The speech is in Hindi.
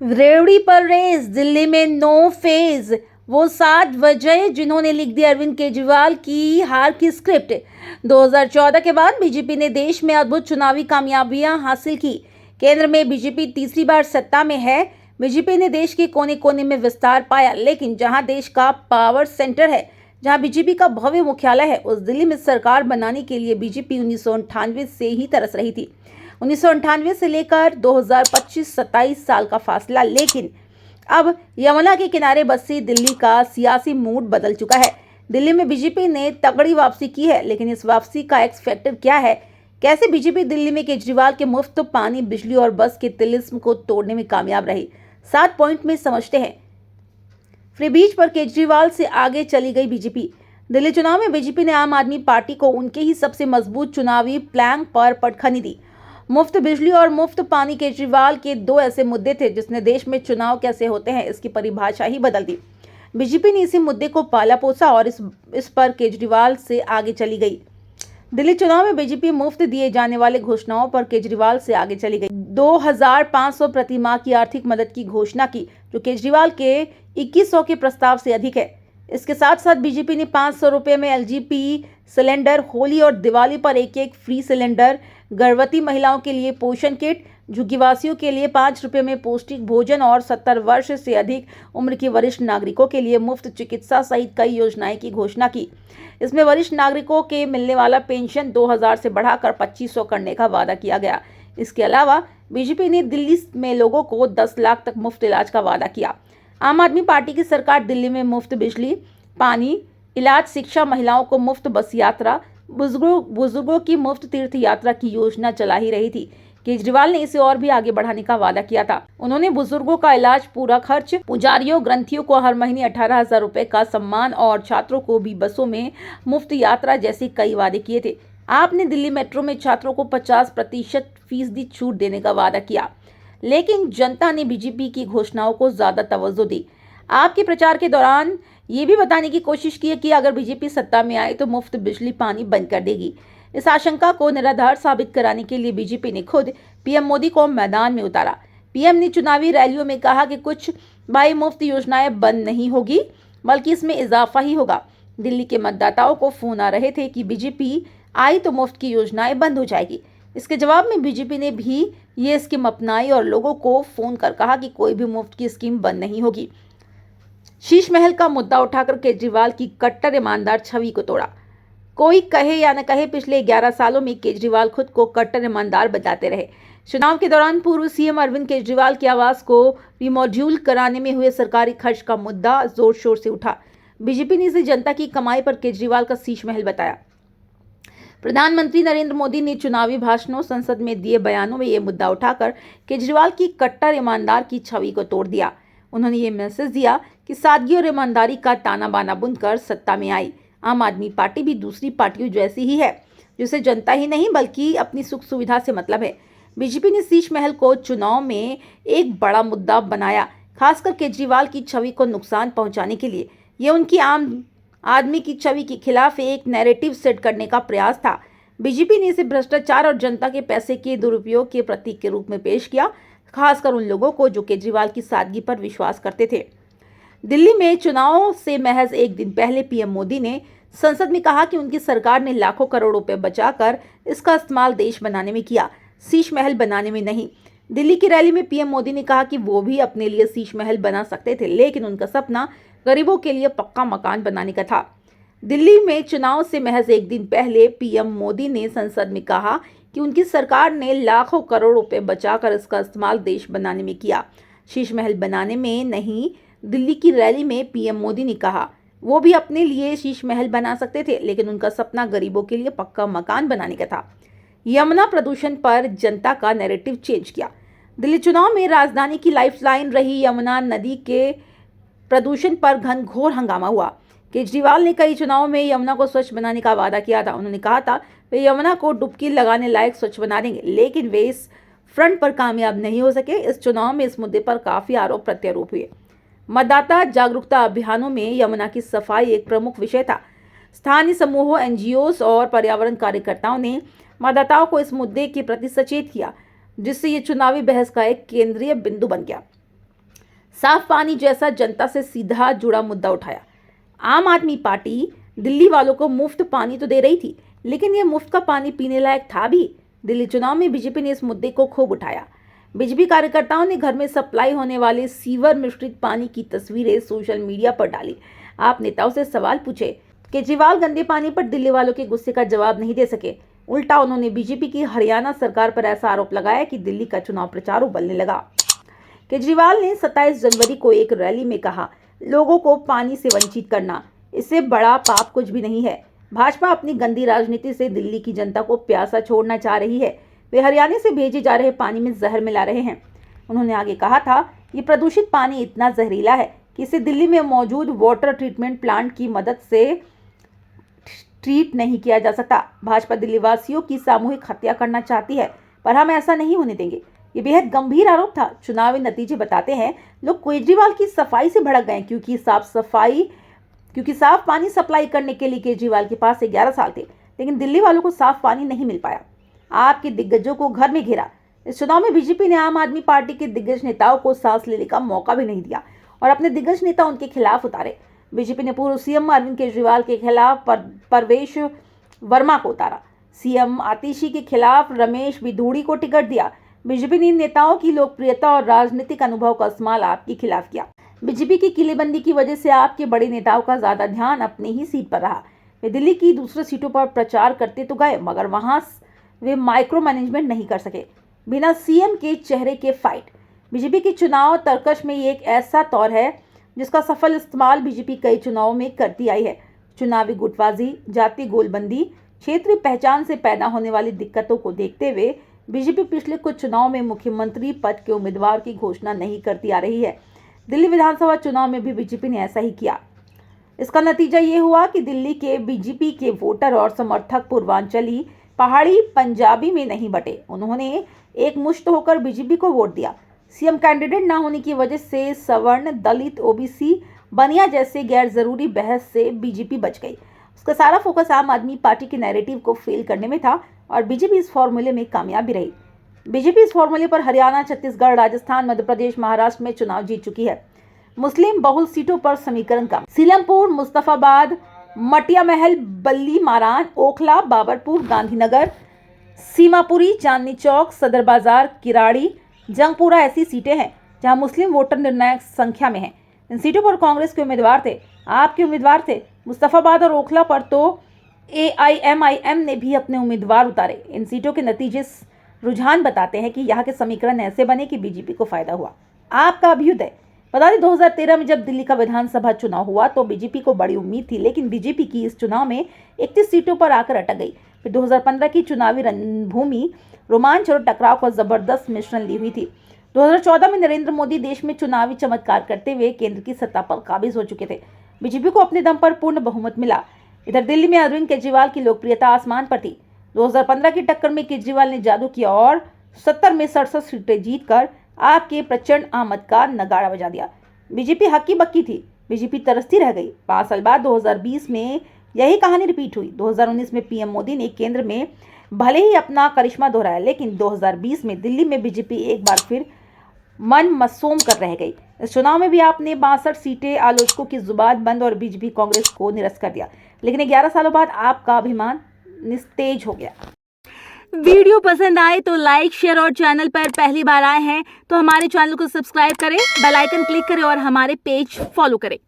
रेवड़ी पर रेस, दिल्ली में नो फेज। वो 7 वजह जिन्होंने लिख दी अरविंद केजरीवाल की हार की स्क्रिप्ट। 2014 के बाद बीजेपी ने देश में अद्भुत चुनावी कामयाबियां हासिल की। केंद्र में बीजेपी तीसरी बार सत्ता में है। बीजेपी ने देश के कोने कोने में विस्तार पाया, लेकिन जहां देश का पावर सेंटर है, जहां बीजेपी का भव्य मुख्यालय है, उस दिल्ली में सरकार बनाने के लिए बीजेपी 1998 से ही तरस रही थी। 1998 से लेकर 2025 27 साल का फासला, लेकिन अब यमुना के किनारे बसी दिल्ली का सियासी मूड बदल चुका है। दिल्ली में बीजेपी ने तगड़ी वापसी की है, लेकिन इस वापसी का एक्स फैक्टर क्या है? कैसे बीजेपी दिल्ली में केजरीवाल के मुफ्त पानी, बिजली और बस के तिलिस्म को तोड़ने में कामयाब रही? 7 पॉइंट में समझते हैं। फ्री बीच पर केजरीवाल से आगे चली गई बीजेपी। दिल्ली चुनाव में बीजेपी ने आम आदमी पार्टी को उनके ही सबसे मजबूत चुनावी प्लान पर पटखनी दी। मुफ्त बिजली और मुफ्त पानी केजरीवाल के 2 ऐसे मुद्दे थे जिसने देश में चुनाव कैसे होते हैं इसकी परिभाषा ही बदल दी। बीजेपी ने इसी मुद्दे को पाला पोसा और इस पर केजरीवाल से आगे चली गई। दिल्ली चुनाव में बीजेपी मुफ्त दिए जाने वाले घोषणाओं पर केजरीवाल से आगे चली गई। 2500 प्रति माह की आर्थिक मदद की घोषणा की, जो केजरीवाल के 2100 के प्रस्ताव से अधिक है। इसके साथ साथ बीजेपी ने 500 रुपये में एलजीपी सिलेंडर, होली और दिवाली पर एक फ्री सिलेंडर, गर्भवती महिलाओं के लिए पोषण किट, झुग्गीवासियों के लिए 5 रुपये में पौष्टिक भोजन और 70 वर्ष से अधिक उम्र के वरिष्ठ नागरिकों के लिए मुफ्त चिकित्सा सहित कई योजनाएं की घोषणा की। इसमें वरिष्ठ नागरिकों के मिलने वाला पेंशन 2000 से बढ़ाकर 2500 करने का वादा किया गया। इसके अलावा बीजेपी ने दिल्ली में लोगों को 10 लाख तक मुफ्त इलाज का वादा किया। आम आदमी पार्टी की सरकार दिल्ली में मुफ्त बिजली, पानी, इलाज, शिक्षा, महिलाओं को मुफ्त बस यात्रा, बुजुर्गों की मुफ्त तीर्थ यात्रा की योजना चला ही रही थी। केजरीवाल ने इसे और भी आगे बढ़ाने का वादा किया था। उन्होंने बुजुर्गों का इलाज पूरा खर्च, पुजारियों, ग्रंथियों को हर महीने 18,000 रुपए का सम्मान और छात्रों को भी बसों में मुफ्त यात्रा जैसे कई वादे किए थे। आपने दिल्ली मेट्रो में छात्रों को 50% फीसदी छूट देने का वादा किया, लेकिन जनता ने बीजेपी की घोषणाओं को ज्यादा तवज्जो दी। आपके प्रचार के दौरान ये भी बताने की कोशिश की कि अगर बीजेपी सत्ता में आए तो मुफ्त बिजली पानी बंद कर देगी। इस आशंका को निराधार साबित कराने के लिए बीजेपी ने खुद पीएम मोदी को मैदान में उतारा। पीएम ने चुनावी रैलियों में कहा कि कुछ भाई मुफ्त योजनाएं बंद नहीं होगी, बल्कि इसमें इजाफा ही होगा। दिल्ली के मतदाताओं को फोन आ रहे थे कि बीजेपी आई तो मुफ्त की योजनाएं बंद हो जाएगी। इसके जवाब में बीजेपी ने भी ये स्कीम अपनाई और लोगों को फोन कर कहा कि कोई भी मुफ्त की स्कीम बंद नहीं होगी। शीश महल का मुद्दा उठाकर केजरीवाल की कट्टर ईमानदार छवि को तोड़ा। कोई कहे या न कहे, पिछले 11 सालों में केजरीवाल खुद को कट्टर ईमानदार बताते रहे। चुनाव के दौरान पूर्व सीएम अरविंद केजरीवाल की आवास को रिमॉड्यूल कराने में हुए सरकारी खर्च का मुद्दा जोर शोर से उठा। बीजेपी ने इसे जनता की कमाई पर केजरीवाल का शीश महल बताया। प्रधानमंत्री नरेंद्र मोदी ने चुनावी भाषणों, संसद में दिए बयानों में यह मुद्दा उठाकर केजरीवाल की कट्टर ईमानदार की छवि को तोड़ दिया। उन्होंने ये मैसेज दिया कि सादगी और ईमानदारी का ताना बाना बुनकर सत्ता में आई। आम आदमी पार्टी भी दूसरी पार्टियों जैसी ही है, जिसे जनता ही नहीं बल्कि अपनी सुख सुविधा से मतलब है। बीजेपी ने शीश महल को चुनाव में एक बड़ा मुद्दा बनाया, खासकर केजरीवाल की छवि को नुकसान पहुंचाने के लिए। यह उनकी आम आदमी की छवि के खिलाफ एक नैरेटिव सेट करने का प्रयास था। बीजेपी ने इसे भ्रष्टाचार और जनता के पैसे के दुरुपयोग के प्रतीक के रूप में पेश किया, खासकर उन लोगों को जो केजरीवाल की सादगी पर विश्वास करते थे। दिल्ली में चुनाव से महज एक दिन पहले पीएम मोदी ने संसद में कहा कि उनकी सरकार ने लाखों करोड़ रुपए बचाकर इसका इस्तेमाल देश बनाने में किया, शीश महल बनाने में नहीं। दिल्ली की रैली में पीएम मोदी ने कहा कि वो भी अपने लिए शीश महल बना सकते थे, लेकिन उनका सपना गरीबों के लिए पक्का मकान बनाने का था। दिल्ली में चुनाव से महज एक दिन पहले पीएम मोदी ने संसद में कहा कि उनकी सरकार ने लाखों करोड़ रुपए बचाकर इसका इस्तेमाल देश बनाने में किया, शीश महल बनाने में नहीं। दिल्ली की रैली में पीएम मोदी ने कहा वो भी अपने लिए शीश महल बना सकते थे, लेकिन उनका सपना गरीबों के लिए पक्का मकान बनाने का था। यमुना प्रदूषण पर जनता का नैरेटिव चेंज किया। दिल्ली चुनाव में राजधानी की लाइफलाइन रही यमुना नदी के प्रदूषण पर घनघोर हंगामा हुआ। केजरीवाल ने कई चुनावों में यमुना को स्वच्छ बनाने का वादा किया था। उन्होंने कहा था वे यमुना को डुबकी लगाने लायक स्वच्छ बना देंगे, लेकिन वे इस फ्रंट पर कामयाब नहीं हो सके। इस चुनाव में इस मुद्दे पर काफी आरोप प्रत्यारोप हुए। मतदाता जागरूकता अभियानों में यमुना की सफाई एक प्रमुख विषय था। स्थानीय समूहों, एनजीओस और पर्यावरण कार्यकर्ताओं ने मतदाताओं को इस मुद्दे के प्रति सचेत किया, जिससे ये चुनावी बहस का एक केंद्रीय बिंदु बन गया। साफ पानी जैसा जनता से सीधा जुड़ा मुद्दा उठाया। आम आदमी पार्टी दिल्ली वालों को मुफ्त पानी तो दे रही थी, लेकिन यह मुफ्त का पानी पीने लायक था भी? दिल्ली चुनाव में बीजेपी ने इस मुद्दे को खूब उठाया। बीजेपी कार्यकर्ताओं ने घर में सप्लाई होने वाले सीवर मिश्रित पानी की तस्वीरें सोशल मीडिया पर डाली। आप नेताओं से सवाल पूछे। केजरीवाल गंदे पानी पर दिल्ली वालों के गुस्से का जवाब नहीं दे सके। उल्टा उन्होंने बीजेपी की हरियाणा सरकार पर ऐसा आरोप लगाया कि दिल्ली का चुनाव प्रचार उबलने लगा। केजरीवाल ने 27 जनवरी को एक रैली में कहा, लोगों को पानी से वंचित करना, इससे बड़ा पाप कुछ भी नहीं है। भाजपा अपनी गंदी राजनीति से दिल्ली की जनता को प्यासा छोड़ना चाह रही है। वे हरियाणा से भेजे जा रहे पानी में जहर मिला रहे हैं। उन्होंने आगे कहा था, ये प्रदूषित पानी इतना जहरीला है कि इसे दिल्ली में मौजूद वाटर ट्रीटमेंट प्लांट की मदद से ट्रीट नहीं किया जा सकता। भाजपा दिल्ली वासियों की सामूहिक हत्या करना चाहती है, पर हम ऐसा नहीं होने देंगे। ये बेहद गंभीर आरोप था। चुनावी नतीजे बताते हैं, लोग केजरीवाल की सफाई से भड़क गए, क्योंकि साफ पानी सप्लाई करने के लिए केजरीवाल के पास 11 साल थे, लेकिन दिल्ली वालों को साफ पानी नहीं मिल पाया। आपके दिग्गजों को घर में घेरा। इस चुनाव में बीजेपी ने आम आदमी पार्टी के दिग्गज नेताओं को सांस लेने का मौका भी नहीं दिया और अपने दिग्गज नेता उनके खिलाफ उतारे। बीजेपी ने पूर्व सीएम अरविंद केजरीवाल के खिलाफ परवेश वर्मा को उतारा। सीएम आतिशी के खिलाफ रमेश बिधूड़ी को टिकट दिया। बीजेपी ने इन नेताओं की लोकप्रियता और राजनीतिक अनुभव का इस्तेमाल आपके खिलाफ किया। बीजेपी की किलेबंदी की वजह से आपके बड़े नेताओं का ज्यादा ध्यान अपनी ही सीट पर रहा। वे दिल्ली की दूसरी सीटों पर प्रचार करते तो गए, मगर वहां वे माइक्रो मैनेजमेंट नहीं कर सके। बिना सीएम के चेहरे के फाइट। बीजेपी की चुनाव तर्कश में एक ऐसा तौर है जिसका सफल इस्तेमाल बीजेपी कई चुनावों में करती आई है। चुनावी गुटबाजी, जाति गोलबंदी, क्षेत्रीय पहचान से पैदा होने वाली दिक्कतों को देखते हुए बीजेपी पिछले कुछ चुनाव में मुख्यमंत्री पद के उम्मीदवार की घोषणा नहीं करती आ रही है। दिल्ली विधानसभा चुनाव में भी बीजेपी ने ऐसा ही किया। इसका नतीजा ये हुआ कि दिल्ली के बीजेपी के वोटर और समर्थक पूर्वांचली, पहाड़ी, पंजाबी में नहीं बटे। उन्होंने एक मुश्त होकर बीजेपी को वोट दिया। सीएम कैंडिडेट न होने की वजह से सवर्ण, दलित, ओबीसी, बनिया जैसे गैर जरूरी बहस से बीजेपी बच गई। उसका सारा फोकस आम आदमी पार्टी के नैरेटिव को फेल करने में था और बीजेपी इस फॉर्मूले में कामयाब भी रही। बीजेपी इस फॉर्मूले पर हरियाणा, छत्तीसगढ़, राजस्थान, मध्य प्रदेश, महाराष्ट्र में चुनाव जीत चुकी है। मुस्लिम बहुल सीटों पर समीकरण कम। सीलमपुर, मुस्तफाबाद, मटिया महल, बल्ली मारान, ओखला, बाबरपुर, गांधीनगर, सीमापुरी, चांदनी चौक, सदर बाजार, किराड़ी, जंगपुरा ऐसी सीटें हैं जहां मुस्लिम वोटर निर्णायक संख्या में हैं। इन सीटों पर कांग्रेस के उम्मीदवार थे, आपके उम्मीदवार थे। मुस्तफाबाद और ओखला पर तो AIMIM ने भी अपने उम्मीदवार उतारे। इन सीटों के नतीजे रुझान बताते हैं कि यहाँ के समीकरण ऐसे बने कि बीजेपी को फायदा हुआ। आपका अभ्युदय। बता दें, 2013 में जब दिल्ली का विधानसभा चुनाव हुआ तो बीजेपी को बड़ी उम्मीद थी, लेकिन बीजेपी की इस चुनाव में 31 सीटों पर आकर अटक गई। फिर 2015 की चुनावी रणभूमि रोमांच और टकराव का जबरदस्त मिश्रण ली हुई थी। 2014 में नरेंद्र मोदी देश में चुनावी चमत्कार करते हुए केंद्र की सत्ता पर काबिज हो चुके थे। बीजेपी को अपने दम पर पूर्ण बहुमत मिला। इधर दिल्ली में अरविंद केजरीवाल की लोकप्रियता आसमान पर थी। 2015 की टक्कर में केजरीवाल ने जादू किया और 70 में 67 सीटें जीतकर आपके प्रचंड आमद का नगाड़ा बजा दिया। बीजेपी हक्की बक्की थी, बीजेपी तरसती रह गई। 5 साल बाद 2020 में यही कहानी रिपीट हुई। 2019 में पीएम मोदी ने केंद्र में भले ही अपना करिश्मा दोहराया, लेकिन 2020 में दिल्ली में बीजेपी एक बार फिर मन मसूम कर रह गई। इस चुनाव में भी आपने 62 सीटें आलोचकों की जुबान बंद और बीजेपी कांग्रेस को निरस्त कर दिया, लेकिन 11 सालों बाद आपका अभिमान निस्तेज हो गया। वीडियो पसंद आए तो लाइक, शेयर और चैनल पर पहली बार आए हैं तो हमारे चैनल को सब्सक्राइब करें, बेल आइकन क्लिक करें और हमारे पेज फॉलो करें।